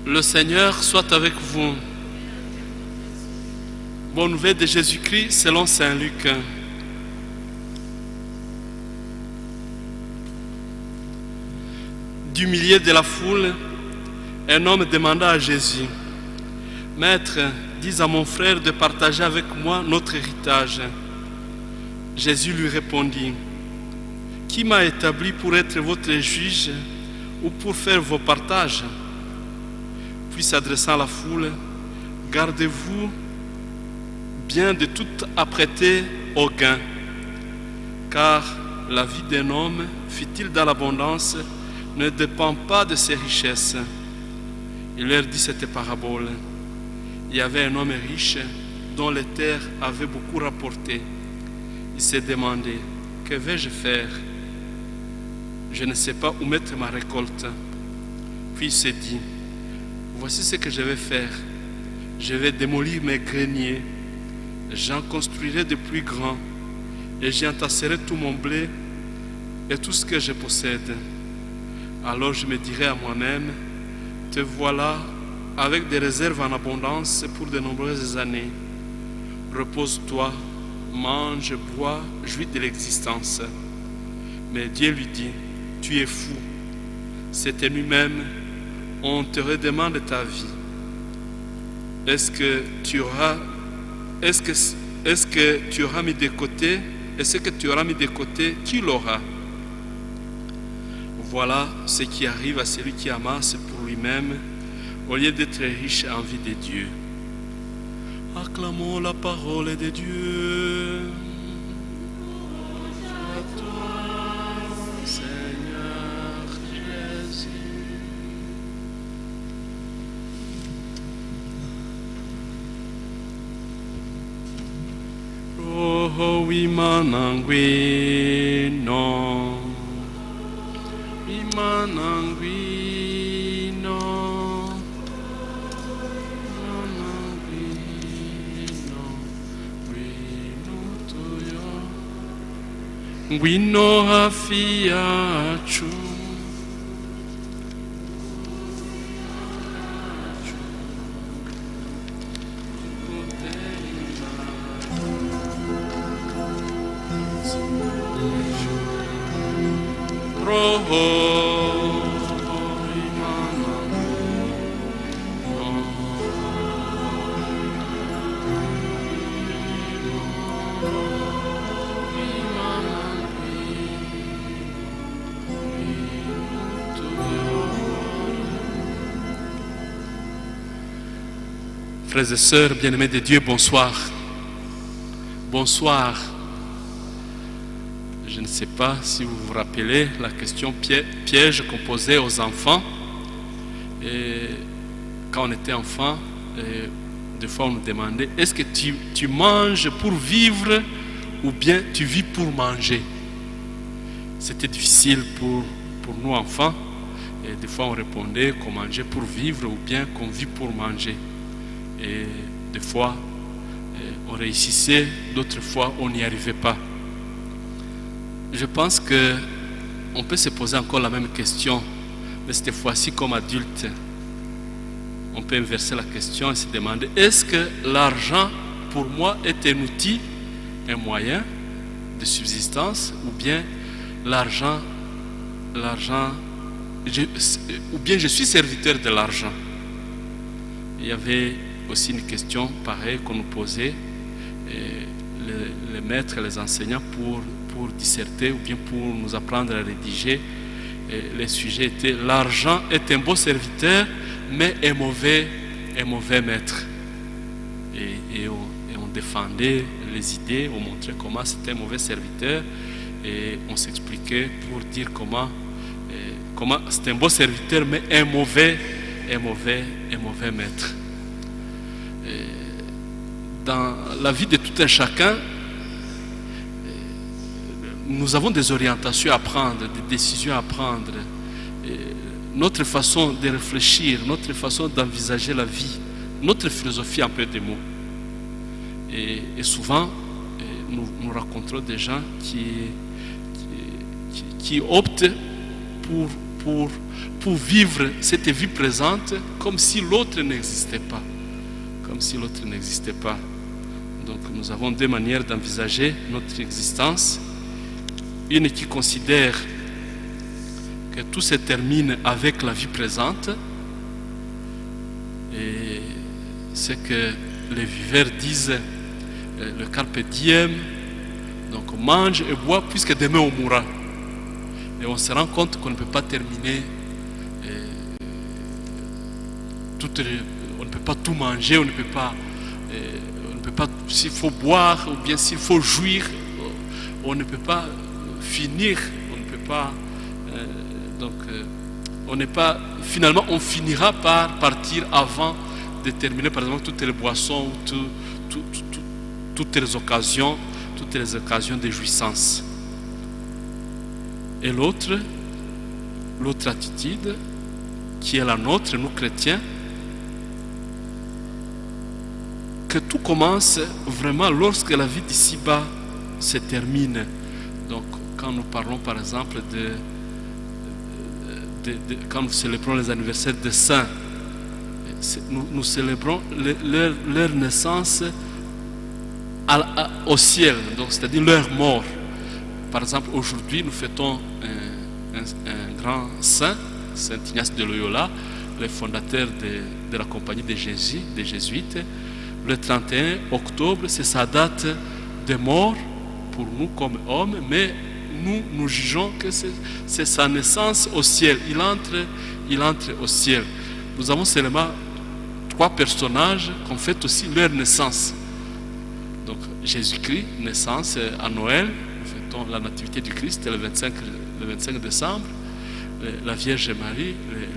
Le Seigneur soit avec vous. Bonne nouvelle de Jésus-Christ selon Saint Luc. Du milieu de la foule, un homme demanda à Jésus: Maître, dis à mon frère de partager avec moi notre héritage. Jésus lui répondit: Qui m'a établi pour être votre juge ou pour faire vos partages? Puis s'adressant à la foule: Gardez-vous bien de tout apprêter au gain, car la vie d'un homme, fût-il dans l'abondance, ne dépend pas de ses richesses. Il leur dit cette parabole. Il y avait un homme riche dont les terres avaient beaucoup rapporté. Il s'est demandé: que vais-je faire? Je ne sais pas où mettre ma récolte. Puis il s'est dit: voici ce que je vais faire. Je vais démolir mes greniers, j'en construirai de plus grands, et j'y entasserai tout mon blé et tout ce que je possède. Alors je me dirai à moi-même: te voilà avec des réserves en abondance pour de nombreuses années. Repose-toi, mange, bois, jouis de l'existence. Mais Dieu lui dit: tu es fou. C'est lui-même, on te redemande ta vie. Est-ce que tu auras mis de côté? Est-ce que tu auras mis de côté? Qui l'aura? Voilà ce qui arrive à celui qui amasse pour lui-même au lieu d'être riche en vie de Dieu. Acclamons la parole de Dieu. À toi, Seigneur Jésus. Roho wimanangwino, wimanangwino, wimanangwino, winotoyo, ngwino hafi yacu. Frères et sœurs bien-aimés de Dieu, bonsoir. Bonsoir. Je ne sais pas si vous vous rappelez la question piège qu'on posait aux enfants. Et quand on était enfant, des fois on nous demandait: est-ce que tu manges pour vivre ou bien tu vis pour manger? C'était difficile pour nous enfants. Et des fois on répondait qu'on mangeait pour vivre ou bien qu'on vit pour manger. Et des fois on réussissait, d'autres fois on n'y arrivait pas. Je pense qu'on peut se poser encore la même question, mais cette fois-ci comme adulte. On peut inverser la question et se demander: est-ce que l'argent pour moi est un outil, un moyen de subsistance, ou bien ou bien je suis serviteur de l'argent? Il y avait aussi une question pareille qu'on nous posait, les maîtres, les enseignants, pour disserter ou bien pour nous apprendre à rédiger. Et le sujet était: l'argent est un beau serviteur mais un mauvais maître. Et on défendait les idées, on montrait comment c'était un mauvais serviteur et on s'expliquait pour dire comment c'était un bon serviteur mais un mauvais maître. Et dans la vie de tout un chacun, nous avons des orientations à prendre, des décisions à prendre. Et notre façon de réfléchir, notre façon d'envisager la vie, notre philosophie en peu de mots. Et souvent, nous rencontrons des gens qui optent pour vivre cette vie présente comme si l'autre n'existait pas. Comme si l'autre n'existait pas. Donc nous avons deux manières d'envisager notre existence. Une qui considère que tout se termine avec la vie présente, et c'est que les viveurs disent le carpe diem, donc mange et bois puisque demain on mourra. Et on se rend compte qu'on ne peut pas terminer, on ne peut pas tout manger, on ne peut pas s'il faut boire ou bien s'il faut jouir, on ne peut pas finir, on ne peut pas on n'est pas, finalement on finira par partir avant de terminer par exemple toutes les boissons ou toutes les occasions de jouissance. Et l'autre attitude qui est la nôtre, nous chrétiens, que tout commence vraiment lorsque la vie d'ici-bas se termine. Donc quand nous parlons par exemple quand nous célébrons les anniversaires des saints, nous célébrons leur naissance au ciel, donc c'est-à-dire leur mort. Par exemple, aujourd'hui, nous fêtons un grand saint, Saint Ignace de Loyola, le fondateur de la compagnie des Jésuites. Le 31 octobre, c'est sa date de mort pour nous comme hommes, mais nous jugeons que c'est sa naissance au ciel. Il entre au ciel. Nous avons seulement 3 personnages qui ont fait aussi leur naissance. Donc Jésus-Christ, naissance à Noël, nous fêtons la nativité du Christ le 25 décembre, la Vierge Marie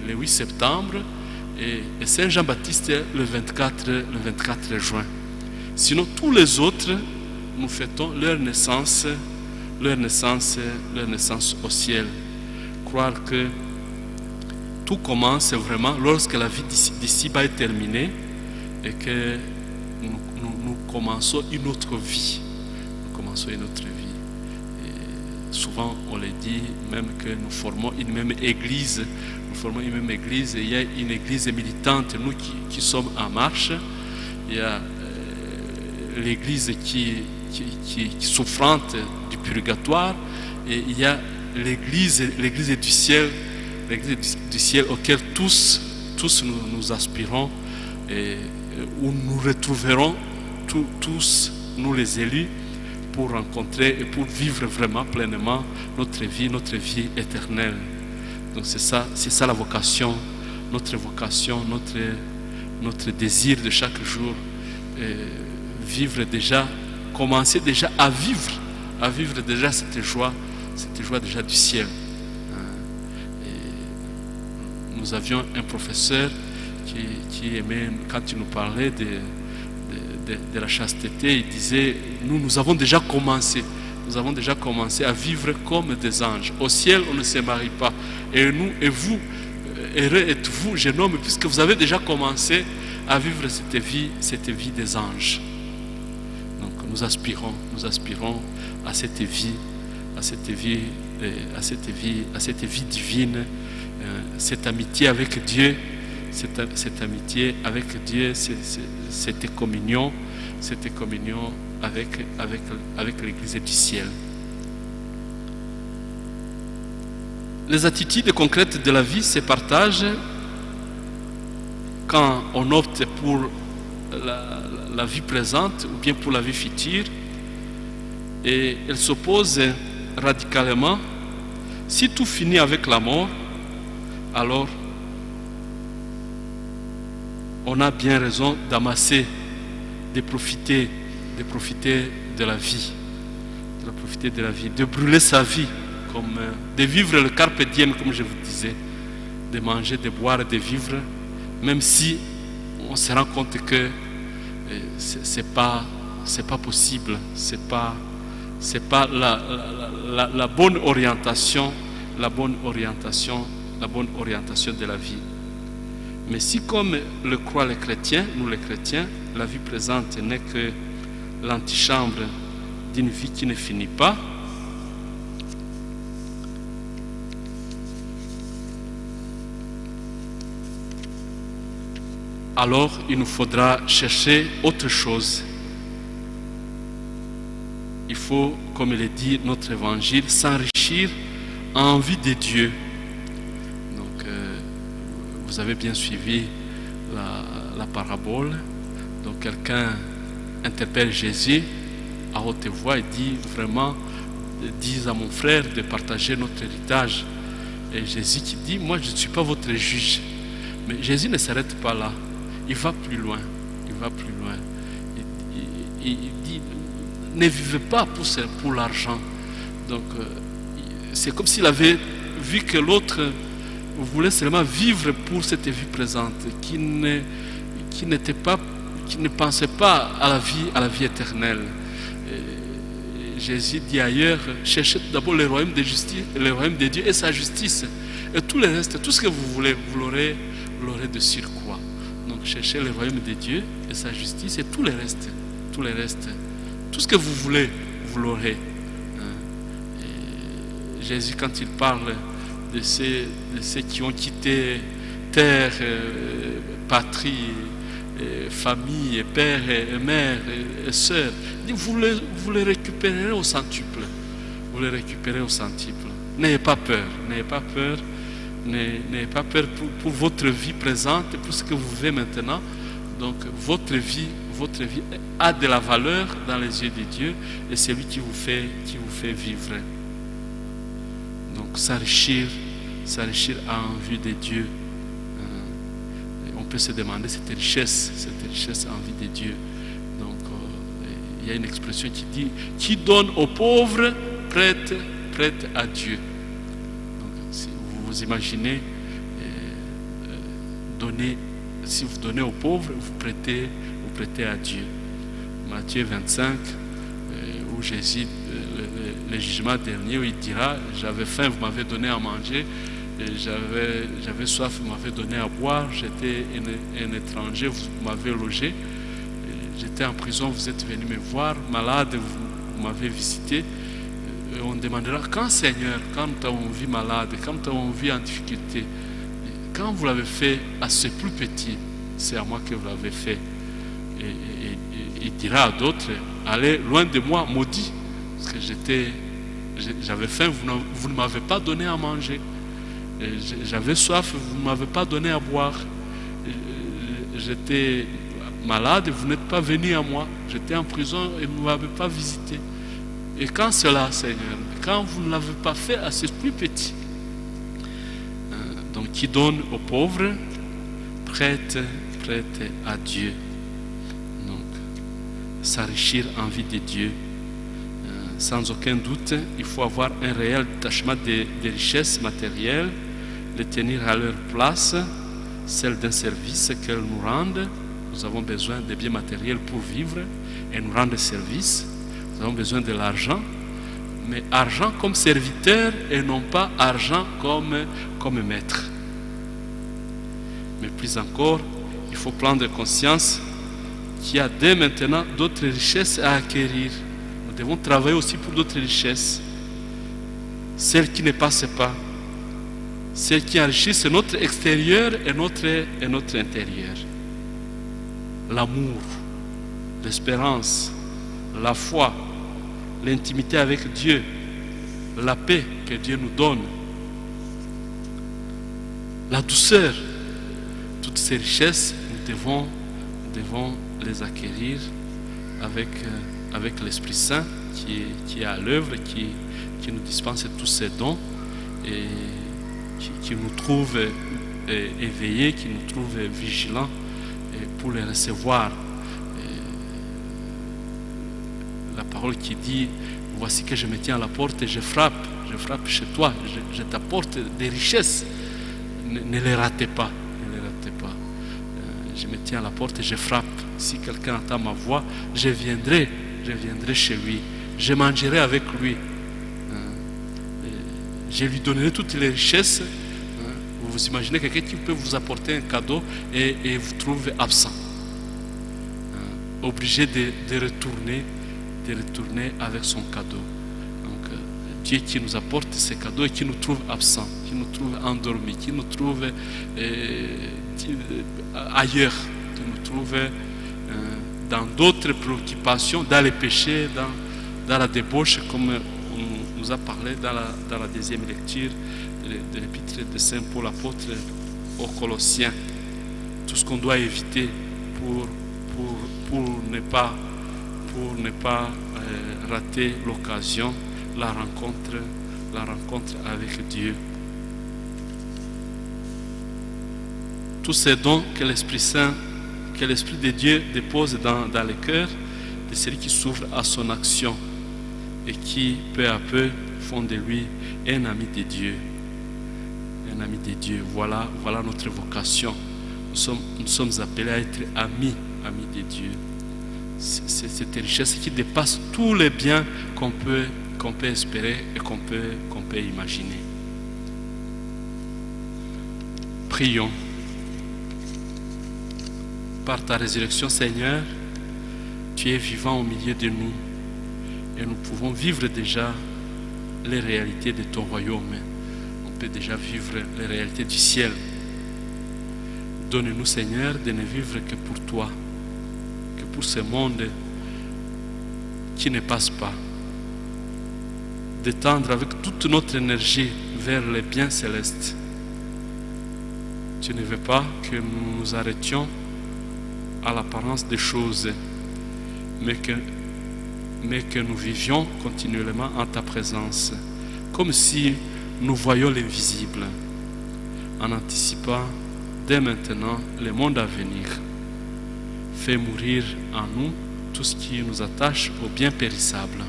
le 8 septembre et Saint Jean-Baptiste le 24 juin. Sinon tous les autres, nous fêtons leur naissance au ciel. Croire que tout commence vraiment lorsque la vie d'ici-bas est terminée et que nous commençons une autre vie. Et souvent on le dit même que nous formons une même église. Et il y a une église militante, nous qui sommes en marche. Il y a l'église qui souffrante du purgatoire, et il y a l'église du ciel auquel tous nous aspirons, et où nous retrouverons tous nous les élus pour rencontrer et pour vivre vraiment pleinement notre vie éternelle. Donc c'est ça la vocation, notre désir de chaque jour, commencer déjà à vivre déjà cette joie déjà du ciel. Et nous avions un professeur qui aimait, quand il nous parlait de la chasteté, il disait, nous avons déjà commencé à vivre comme des anges. Au ciel, on ne se marie pas. Et vous, heureux êtes-vous, jeune homme, puisque vous avez déjà commencé à vivre cette vie des anges. Donc nous aspirons à cette vie divine, cette amitié avec Dieu, cette communion avec l'Église du ciel. Les attitudes concrètes de la vie se partagent quand on opte pour la vie présente ou bien pour la vie future, et elles s'opposent radicalement. Si tout finit avec la mort, alors on a bien raison d'amasser, de profiter de profiter de la vie, de brûler sa vie, comme, de vivre le carpe diem, comme je vous disais, de manger, de boire, de vivre, même si on se rend compte que c'est pas possible, c'est pas la bonne orientation, la bonne orientation de la vie. Mais si, comme le croient les chrétiens, nous les chrétiens, la vie présente n'est que l'antichambre d'une vie qui ne finit pas, alors il nous faudra chercher autre chose. Il faut, comme il est dit notre évangile, s'enrichir en vue de Dieu. Donc, vous avez bien suivi la parabole. Donc, quelqu'un interpelle Jésus à haute voix et dit vraiment, dis à mon frère de partager notre héritage. Et Jésus qui dit, moi je ne suis pas votre juge. Mais Jésus ne s'arrête pas là. Il va plus loin. Il dit, ne vivez pas pour l'argent. Donc, c'est comme s'il avait vu que l'autre voulait seulement vivre pour cette vie présente, qui ne pensait pas à la vie éternelle. Jésus dit ailleurs, cherchez d'abord le royaume de justice, le royaume de Dieu et sa justice. Et tout le reste, tout ce que vous voulez, vous l'aurez de surcroît. Donc cherchez le royaume de Dieu et sa justice et tout le reste. Tout ce que vous voulez, vous l'aurez. Jésus, quand il parle de ceux qui ont quitté terre, patrie, famille, père et mère et sœurs, vous les récupérerez au centuple. N'ayez pas peur. N'ayez pas peur pour votre vie présente, pour ce que vous vivez maintenant. Donc votre vie a de la valeur dans les yeux de Dieu, et c'est lui qui vous fait vivre. Donc s'enrichir en vue de Dieu. On peut se demander cette richesse en vue de Dieu. Donc il y a une expression qui dit, qui donne aux pauvres prête à Dieu. Donc si vous imaginez si vous donnez aux pauvres, vous prêtez à Dieu. Matthieu 25, où Jésus, le jugement dernier, où il dira, j'avais faim, vous m'avez donné à manger, j'avais soif, vous m'avez donné à boire, j'étais un étranger, vous m'avez logé, j'étais en prison, vous êtes venu me voir, malade, vous m'avez visité. Et on demandera, quand Seigneur, quand on vit malade, quand on vit en difficulté, quand vous l'avez fait à ce plus petit, c'est à moi que vous l'avez fait. Et il dira à d'autres, allez loin de moi, maudit, parce que j'avais faim, vous ne m'avez pas donné à manger. J'avais soif, vous ne m'avez pas donné à boire. J'étais malade, vous n'êtes pas venu à moi. J'étais en prison et vous ne m'avez pas visité. Et quand cela, Seigneur, quand vous ne l'avez pas fait à ce plus petit, donc qui donne aux pauvres, prête à Dieu. Donc, s'enrichir en vie de Dieu. Sans aucun doute, il faut avoir un réel détachement des richesses matérielles, les tenir à leur place, celle d'un service qu'elles nous rendent. Nous avons besoin de biens matériels pour vivre et nous rendre service. Nous avons besoin de l'argent, mais argent comme serviteur et non pas argent comme maître. Mais plus encore, il faut prendre conscience qu'il y a dès maintenant d'autres richesses à acquérir. Nous devons travailler aussi pour d'autres richesses, celles qui ne passent pas, celles qui enrichissent notre extérieur et notre intérieur. L'amour, l'espérance, la foi, l'intimité avec Dieu, la paix que Dieu nous donne, la douceur. Toutes ces richesses, nous devons les acquérir avec l'Esprit Saint qui est à l'œuvre, qui nous dispense tous ces dons et qui nous trouve éveillés, qui nous trouve vigilants pour les recevoir. la parole qui dit, voici que je me tiens à la porte et je frappe chez toi, je t'apporte des richesses. Ne les ratez pas, ne les ratez pas. Je me tiens à la porte et je frappe. Si quelqu'un entend ma voix, je viendrai chez lui, je mangerai avec lui. Je lui donnerai toutes les richesses. Vous imaginez quelqu'un qui peut vous apporter un cadeau et vous trouve absent, obligé de retourner avec son cadeau. Donc Dieu qui nous apporte ces cadeaux et qui nous trouve absents, qui nous trouve endormis, qui nous trouve ailleurs, qui nous trouve dans d'autres préoccupations, dans les péchés, dans la débauche, comme on nous a parlé dans la deuxième lecture de l'épître de Saint Paul apôtre aux Colossiens. Tout ce qu'on doit éviter pour ne pas rater l'occasion, la rencontre avec Dieu. Tous ces dons que l'Esprit Saint, que l'Esprit de Dieu dépose dans le cœur de celui qui s'ouvre à son action et qui peu à peu font de lui un ami de Dieu. Un ami de Dieu, voilà notre vocation. Nous sommes appelés à être amis de Dieu. C'est cette richesse qui dépasse tous les biens qu'on peut espérer et qu'on peut imaginer. Prions. Par ta résurrection, Seigneur, tu es vivant au milieu de nous et nous pouvons vivre déjà les réalités de ton royaume. On peut déjà vivre les réalités du ciel. Donne-nous, Seigneur, de ne vivre que pour toi, que pour ce monde qui ne passe pas. De tendre avec toute notre énergie vers les biens célestes. Tu ne veux pas que nous nous arrêtions à l'apparence des choses, mais que nous vivions continuellement en ta présence, comme si nous voyions l'invisible, en anticipant dès maintenant le monde à venir. Fais mourir en nous tout ce qui nous attache au bien périssable,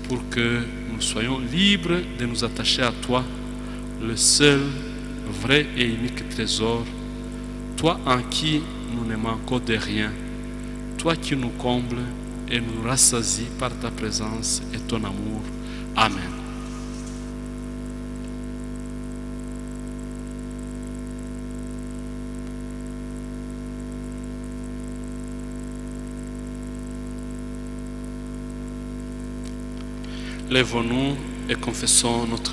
pour que nous soyons libres de nous attacher à toi, le seul, vrai et unique trésor, toi en qui nous ne manquons de rien, toi qui nous combles et nous rassasies par ta présence et ton amour. Amen. Lèvons-nous et confessons notre